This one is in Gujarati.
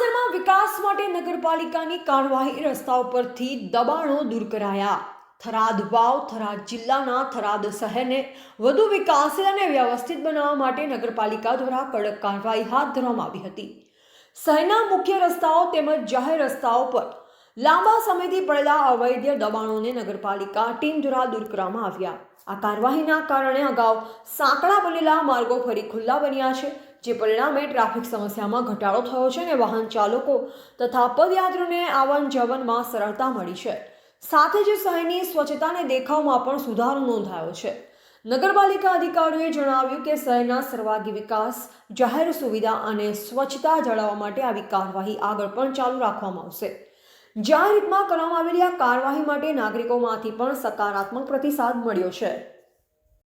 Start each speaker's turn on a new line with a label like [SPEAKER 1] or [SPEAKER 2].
[SPEAKER 1] સણાસરમાં વિકાસ માટે નગરપાલિકાની કાર્યવાહી રસ્તાઓ પરથી દબાણો દૂર કરાયા। થરાદ વાવ થરાદ જિલ્લાના થરાદ શહેરને વધુ વિકાસશીલ અને વ્યવસ્થિત બનાવવા માટે નગરપાલિકા દ્વારા કડક કાર્યવાહી હાથ ધરવામાં આવી હતી। શહેરના મુખ્ય રસ્તાઓ તેમજ જાહેર રસ્તાઓ પર લાંબા સમયથી પડેલા અવૈધ દબાણોને નગરપાલિકા ટીમ દ્વારા દૂર કરવામાં આવ્યા। આ કાર્યવાહીના કારણે અગાઉ સાંકડા બનેલા માર્ગો ફરી ખુલ્લા બન્યા છે, જે પરિણામે ટ્રાફિક સમસ્યામાં ઘટાડો થયો છે અને વાહન ચાલકો તથા પદયાત્રીઓને આવન જવનમાં સરળતા મળી છે। સાથે જ શહેરની સ્વચ્છતા અને દેખાવમાં પણ સુધારો નોંધાયો છે। નગરપાલિકા અધિકારીઓએ જણાવ્યું કે શહેરના સર્વાંગી વિકાસ, જાહેર સુવિધા અને સ્વચ્છતા જાળવવા માટે આવી કાર્યવાહી આગળ પણ ચાલુ રાખવામાં આવશે। જાહેર હિતમાં કરવામાં આવેલી આ કાર્યવાહી માટે નાગરિકોમાંથી પણ સકારાત્મક પ્રતિસાદ મળ્યો છે।